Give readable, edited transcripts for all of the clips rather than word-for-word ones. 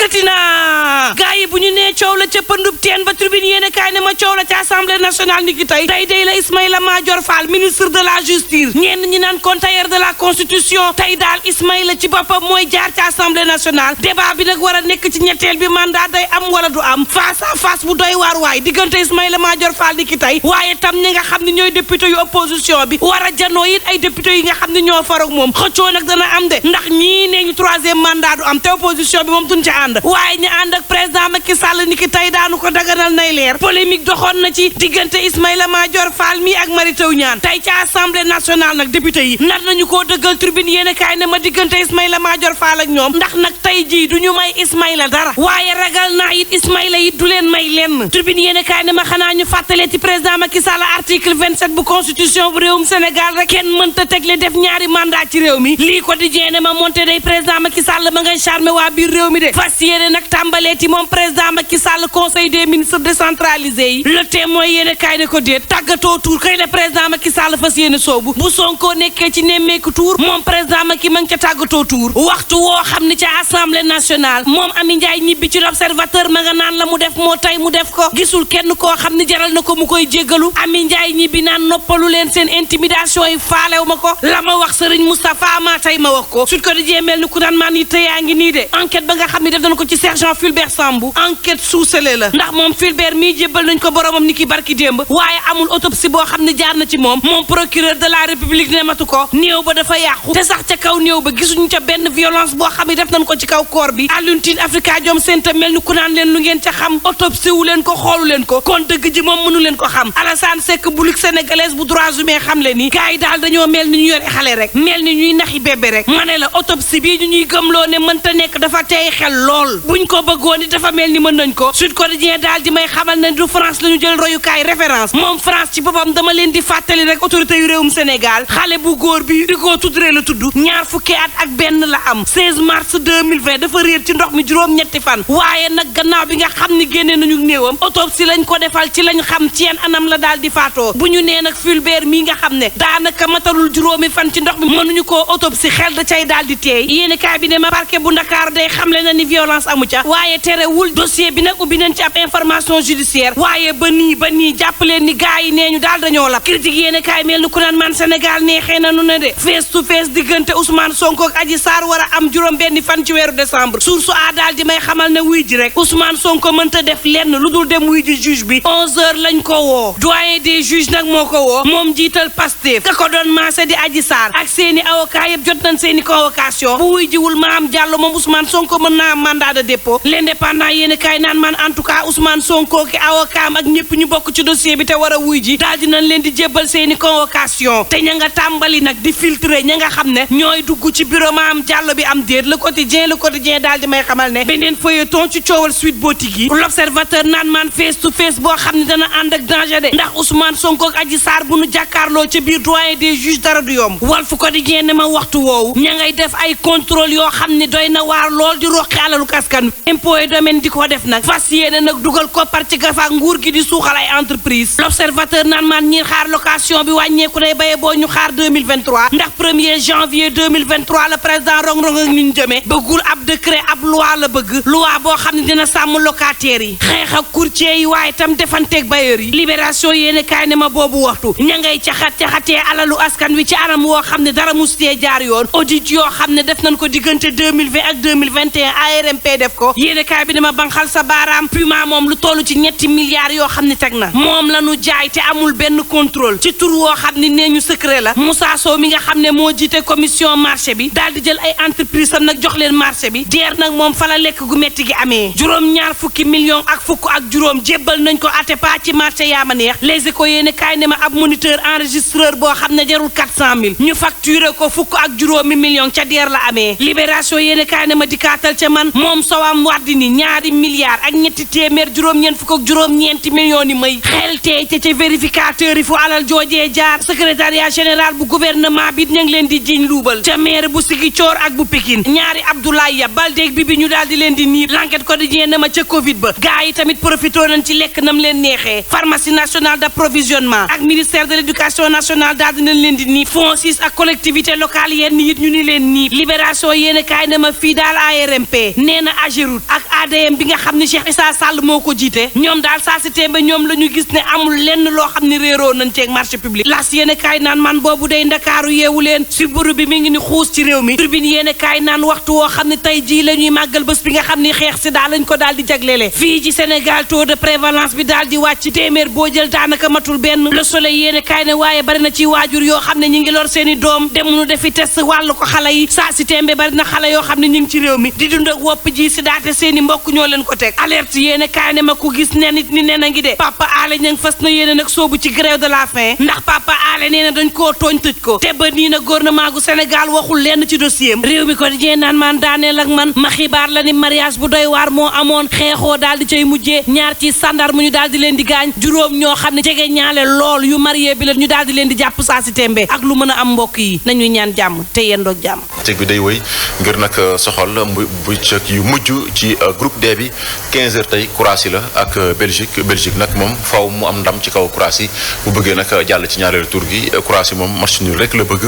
yëkkati na gaa yi bu ñu nee coow la ca pëndub teen ba tribune yéene kaay ne ma coow la ca assemblée nationale ni ki tey day la Ismaïla Madior Fall ministre de la justice ñenn ñi naan contailleur de la constitution tey daal Ismaïla ci boppam mooy jaar ci assemblée nationale débat bi nag war a nekk ci ñetteel bi mandat day am wala du am face à face bu doy waar waay diggante Ismaïla Madior Fall ni ki tey waaye tam ñi nga xam ne ñooy député yu opposition bi war a janoo it ay député yi nga xam ne ñoo farag moom xëccoo nag dana am de ndax ñii nee ñu troisième mandat du am te opposition bi moom duñ ci ànd waaye ñu ànd ak président Macky Sall ni ki tey daanu ko daganal nay leer polémique doxoon na ci diggante Ismaïla Madior Fall mi ak Mary Teuw Niane tey ci assemblée nationale nag député yi nar nañu koo dëggal tribune yéen a kaay ne ma diggante Ismaïla Madior Fall ak ñoom ndax nag tey jii du ñu may Ismaïla dara waaye ragal naa it Ismaïla it du leen may lenn tribune yéen a kaay ne ma xanaa ñu fàttalee ci président Macky Sall article 27 bu constitution bu réewum Sénégal rek kenn mënta tegle def ñaari mandat ci réew mi lii ko di jeene ma monté day président Macky Sall ma ngay charmé waa biir réew mi de fas yéene nag tàmbaleeti moom président Macky Sall conseil des ministres décentralisé yi le témoin yéene kaay ne ko déet tàggatoo tuur kay la président Macky Sall fas yéene soobu bu Sonko nekkee ci nemmeeku tuur moom président Macky ma ngi ca tàggatoo tuur waxtu woo xam ni ca assemblée nationale moom Amy Ndiaye ñibbi ci l'observateur ma nga naan la mu def moo tey mu def ko gisul kenn koo xam ni jaral na ko mu koy jéggalu Amy Ndiaye ñibbi naan noppalu leen seen intimidation yi faalew ma ko la ma wax Serigne Moustapha maa tey ma wax ko Sud Quotidien mel ni ku naan maan yi tëyaa ngi nii de enquête ba nga xam ne def nañ ko ci sergent Fulbert Sambou enquête suusale la ndax moom Fulbert mii jébbal nañ ko boromam ni ki barki démb waaye amul autopsie boo xam ne jaar na ci moom procureur de la république ne matu ko néew ba dafa yàqu te sax ca kaw néew ba gisuñu ca benn violence boo xam ne def nañ ko ci kaw corps bi Alioune Tine Afrikajom Center mel ni ku naan leen lu ngeen ca xam autopsie wu leen ko xoolu leen ko kon dëgg ji moom mënu leen ko xam Alassane Seck bu Ligue sénégalaise bu droits humains xam le ni gars yi daal dañoo mel ni ñu yore xale rek mel ni ñuy naxi bébé rek ma ne la autopsie bii ñu ñuy gëmloo ne mënta nekk dafa tey xel lool buñ ko bëggoon it dafa mel ni mën nañ ko Sud Quotidien daal di may xamal ne du France la ñu jël royukaay référence moom France ci boppam dama leen di fàttali rek autorité yu réewum Sénégal xale bu góor bi di ko tuddree la tudd ñaar fukki at ak benn la am 16 mars 2020 dafa réer ci ndox mi juróom-ñetti fan waaye nag gannaaw bi nga xam ni génnee nañu néewam autopsie lañ ko defal ci lañ xam ci yenn anam la daal di faatoo bu ñu nee nag Fulbert mii nga xam ne daanaka matalul juróomi fan ci ndox mi mënuñu koo autopsie xel da cay daal di teey yéeni kaay bi ne ma parquet bu Ndakaar day xamle na ni violence amu ca waaye terewul dossier bi nag ubbi nañ ci ab information judiciaire waaye ba nii jàppaleen ni gars yi nee ñu daal dañoo lab critique yéeni kaay mel ni ku naan man Sénégal neexee na nu ne de face to face diggante Ousmane Sonko ak Adji Sarr war a am juróom benni fan ci weeru décembre source a daal di may xamal ne wuy ji rek Ousmane Sonko mënta def lenn lu dul dem wuy ji juge bi 11h lañ ko woo doyen des juges nag moo ko woo moom jiital Pastef ka ko doon maase di Adji Sarr ak seeni avocat yëpp jot nañ seeni convocation bu wuy jiwul Maham Diallo moom Ousmane Sonko mën naa am mandat de dépôt l'indépendant yéeni kaay naan man en tout cas Ousmane Sonko ki avocat ak ñëpp ñu bokk ci dossier bi te war a wuy ji daal dinañ leen di jébbal seeni convocation te ña nga tàmbali nag di filtrer ña nga xam ne ñooy dugg ci bureau Maham Diallo bi am déet le quotidien daal di may xamal ne beneen feuilleton ci coowal Sweet Beauty gi l'observateur naan man face to face boo xam ne dana ànd ak danger de ndax Ousmane Sonko ak Adji Sarr bu nu jàkkaarloo ca biir doyen des juges dara du yomb Walf Quotidien ne ma waxtu woowu ña ngay def ay contrôle yoo xam ne doy na waar lool di roqi alalu kaskan impôt et domaine di ko def nag fas yéene nag dugal koppar ci gafaak nguur gi di suuxal ay entreprise l'observateur naan man ñi xaar location bi wàññeeku nay baye boo ñu xaar 2023 ndax 1er janvier 2023 la président rong-rong ak ñu jëmee bëggul ab décret ab loi la bëgg loi boo xam ne dina sàmm locataires yi xeex ak courtier yi waaye tam defanteeg bailleurs yi libération yéene kaay ne ma boobu waxtu ña ngay caxatee alalu askan wi ci anam woo xam ne dara mustee jaar yoon audit yoo xam ne def nañ ko diggante 2020 ak 2021 ARMP def ko yéene kaay bi dama banxal sa baaraam Puma moom lu toll ci 3 milliards yoo xam ne teg na moom la ñu jaay te amul benn contrôle ci tur woo xam ne nee ñu secret la Moussa Sow mi nga xam ne moo jiite commission marché bi daal di jël ay entreprise am nag jox leen marché bi deer nag moom fa la lekk gu metti gi amee juróom-ñaar fukki millions ak fukk ak juróom jébbal nañ ko Atepa ci marché yaama neex Les Échos yéene kaay ne ma ab moniteur enregistreur boo xam ne jarul 400 000 ñu facturé ko fukk ak juróomi millions ca deer la amee libération yéene kaay ne ma dikkaatal ca man moom Sowam Wardini 2 milliards ak ñetti téeméer juróom-ñeent fukk ak juróom-ñeenti millions yi may xel tey ca vérificateur yi fu alal joojee jaar secrétariat général bu gouvernement bi ñu ngi leen di jiñ luubal ca maire bu Ziguinchor ak bu Pikine ñaari Abdoulaye Ya Baldé bi ñu daal di leen di niib l'enquête quotidien na ma ca Covid ba gars yi tamit profité nañ ci lekk nam leen neexee pharmacie nationale d'approvisionnement ak ministère de l'éducation nationale daal di nañ leen di niib fonds 6 ak collectivité locale yenn it ñu ni leen niib libération yéen kaay na ma fii daal ARMP nee na Ageroute ak ADM bi nga xam ne Cheikh Issa Sall moo ko jiite ñoom daal saa si tembe ñoom la ñu gis ne amul lenn loo xam ne réeroo nañ ceeg marché public las yéen kaay naan man boobu day ndakaaru yeewu leen si buru bi mi ngi ni xuus ci réew mi turbine yéen kaay naan waxtu woo xam ne tey jii la ñuy màggal bés bi nga xam ne xeex si daal lañ ko daal di jagleele fii ci Sénégal taux de prévalence bi daal di wàcc téeméer boo jël daanaka matul benn Le Soleil yéen kaay ne waaye bari na ci waajur yoo xam ne ñi ngi lor seeni doom demuñu defi test wàllu ko xale yi saa si tembe bari na xale yoo xam ne ñi ngi ci réew mi di dund ak wopp ji si daate seeni mbokk ñoo leen ko teg alerte yéen kaay ne ma ku gis ne nit ni nen a ngi de Papa Alé Niang fas na yéene nag soobu ci grève de la faim ndax Papa Alé nee na dañ koo tooñ tëj ko te ba nii na gouvernement gu Sénégal waxul lenn ci dossier am réew mi ko di naan man daaneel ak man ma xibaar la ni mariage bu doy waar moo amoon xeexoo daal di cay mujjee ñaar ci sandar mu ñu daal di leen di gaañ juróom ñoo xam ne jege ñaale lool yu marié bi la ñu daal di leen di jàpp saa si tembe ak lu mën a am mbokk yi nañuy ñaan jàmm te yendoog jàmm teg bi day wëy ngir nag soxal bu cëk yu mujj ci groupe D bi 15h tey Croatie la ak Belgique nag moom faw mu am ndam ci kaw Croatie bu bëggee nag jàll ci ñaareelu tour gi Croatie moom match nul rek la bëgg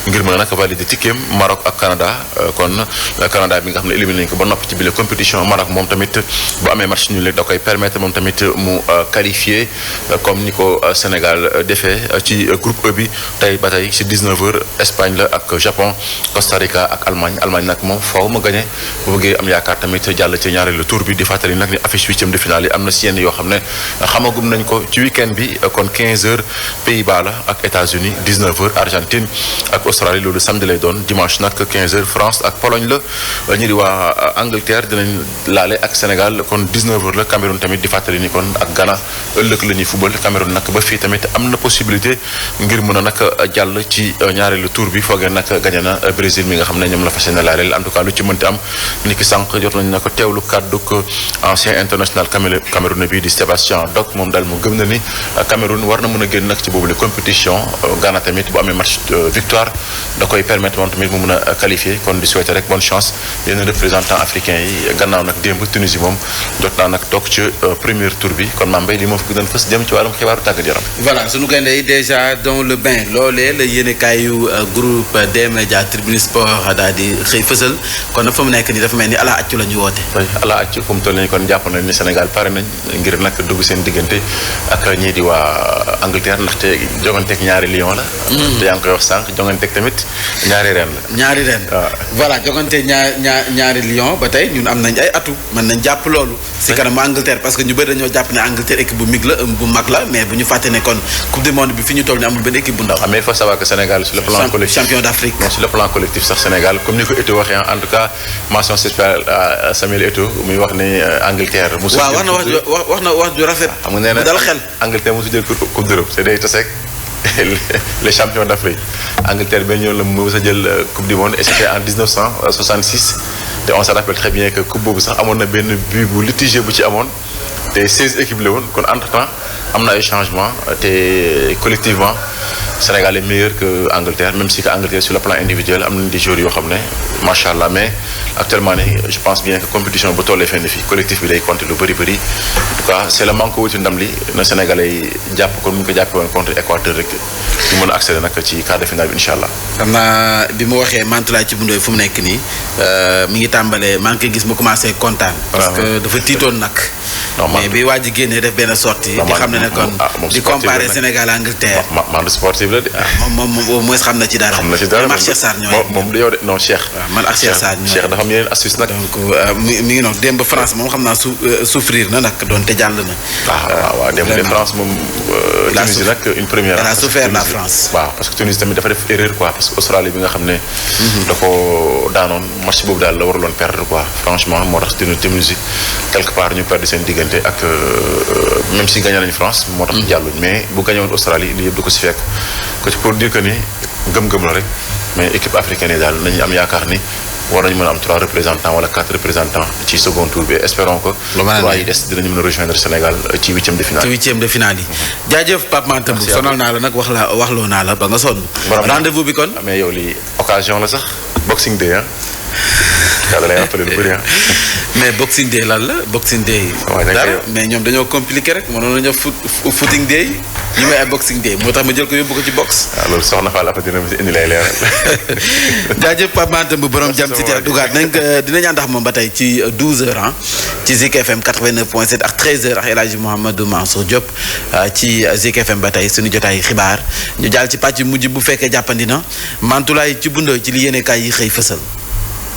ngir mën a nag valider tikkeem Maroc ak Canada kon Canada bi nga xam ne éliminé nañ ko ba noppi ci bile compétition Maroc moom tamit bu amee match nul rek da koy permettre moom tamit mu qualifié comme ni ko Sénégal defee ci groupe E bi tey ba tey ci 19h Espagne la ak Japon Costa Rica ak Allemagne nag moom faw mu gagné bu bëggee am yaakaar tamit jàll ci ñaareelu tour bi di fàttali nag ni affiche huitième de finale yi am na si yenn yoo xam ne xamagum nañ ko ci week-end bi kon 15h Pays-Bas la ak États-Unis 19h Argentine ak Australie loolu samedi lay doon dimanche nag 15h France ak Pologne la ñu di waa Angleterre dinañ laale ak Sénégal kon 19h la Cameroun tamit di fàttali ni kon ak Ghana ëllëg la ñuy football Cameroun nag ba fii tamit am na possibilité ngir mën a nag jàll ci ñaareelu tour bi foogee nag gagné na Brésil mi nga xam ne ñoom la fas yéene laaleel en tout cas lu ci mënti am ni ki sànq jot nañ na ko teewlu kàdduk ancien international Cameroun bi di Sébastien Dock moom daal mu gëm na ni Cameroun war na mën a génn nag ci boobu la compétition Ghana tamit bu amee match victoire da koy permettre moom tamit mu mën a qualifier kon di souhaiter rek bonne chance yenn représentant africain yi gannaaw nag démb Tunisie moom jot naa nag toog ci premier tour bi kon Mame Mbaye li moo fi gën a fës jëm ci wàllum xibaaru tàggat yaram. voilà sunu gaynde yi déjà dans le bain loolee la yéenekaayu groupe des médias Tribune Sport daal di xëy fësal kon nag fa mu nekk nii dafa mel ni ala accu la ñu woote. oui ala accu fu mu toll nii kon jàpp nañ ni Sénégal pare nañ ngir nag dugg seen diggante ak ñii di waa Angleterre ndaxte jonganteeg ñaari lion la. te yaa ngi koy wax sànq jonganteeg tamit ñaari ren la. ñaari ren waaw voilà jogante ñaari lion ba tey ñun am nañ ay atu mën nañ jàpp loolu. si kanam Angleterre parce que ñu bëri dañoo jàpp ne Angleterre équipe bu mag la mais bu ñu fàtte ne kon coupe du monde bi fi ñu toll ni amul benn équipe bu ndaw. mais il faut savoir que Sénégal sur le plan collectif champion d'Afrique. non sur le plan collectif sax Sénégal comme ni ko Eto'o waxee en tout cas mention spéciale à Samuel Eto'o muy wax ne Angleterre. mosul waaw wax na wax ju rafet. xam nga nee na dal xel Angleterre mosul jël coupe d'Europe c'est day taseeg les champions d'Afrique Angleterre benn yoon la mu mës a jël coupe du monde et c'était en 1966 te on se rappelle très bien que coupe boobu sax amoon na benn but bu litigieux bu ci amoon te 16 équipes la woon kon entre-temps am na ay changements te collectivement Sénégal est meilleur que Angleterre même si que Angleterre sur le plan individuel am nañu des joueurs yoo xam ne macha allah mais actuellement nii je pense bien que compétition bu tollee fenn fii collectif bi day compter lu bëri en tout cas c'est le manque wuti ndam li na Sénégalais yi jàpp kon mu ko jàppee woon contre Équateur rek ñu mën a accéder nag ci quart de finale bi incha allah. xam naa bi mu waxee Mantoulaye ci bundooy fu mu nekk nii mi ngi tàmbalee maa ngi koy gis mu commencé kontaan. parce que dafa tiitoon nag. mais bi waa ji génnee def benn sortie di xam ne kon di comparer Sénégal Angleterre. man sportif la de. moom au moins xam na ci dara. xam na ci dara man ak Cheikh Sarr ñooy. moom yow de non Cheikh. waaw man ak Cheikh Sarr ñooy Cheikh dafa am yeneen astuce nag. donc mi ngi noonu démb France moom xam naa souffrir na nag doonte jàll na. waaw démb de France moom. Tunisie nag une première. elle a souffert la France. waaw parce que Tunisie tamit dafa def erreur quoi parce que Australie bi nga xam ne. da ko daanoon match boobu daal la waruloon perdre quoi franchement moo tax Tunisie quelque part ñu perdre seen diggante ak même si gagné nañu France moo tax jàlluñ mais bu gagné woon Australie lii yëpp du ko si fekk que pour dire que ni gëm-gëm la rek mais équipe africaine yi daal nañu am yaakaar ni war nañu mën a am 3 représentants wala 4 représentants ci second tour bi espérons que 3 yi des dinañu mën a rejoindre Sénégal ci 8e de finale. ci 8e de finale yi. jaajëf Pape Matam sonal naa la nag waxloo naa la ba nga sonn. rendez-vous bi kon. mais yow lii occasion la sax Boxing Day ah. yàlla lay rappelé lu bëri ah. mais Boxing Day lan la Boxing Day. dara mais ñoom dañoo compliqué rek mënoon nañu footing day ñu may ay Boxing Day moo tax ma jël ko yóbbu ko ci box. waaw loolu soxna Fall après dina indi lay leeral. jaajëf Pape Matam bu borom jam ci te dugaat nañ ko dinañ àndax moom ba tey ci 12h ah. ci Zik FM 89.7 ak 13h ak El Hadji Mouhamadou Mansour Diop ci Zik FM ba tey suñu jotaay xibaar ñu jàll ci pàcc mujj bu fekkee jàppandi na Mantoulaye ci bundoo ci li yéene kaay yi xëy fësal.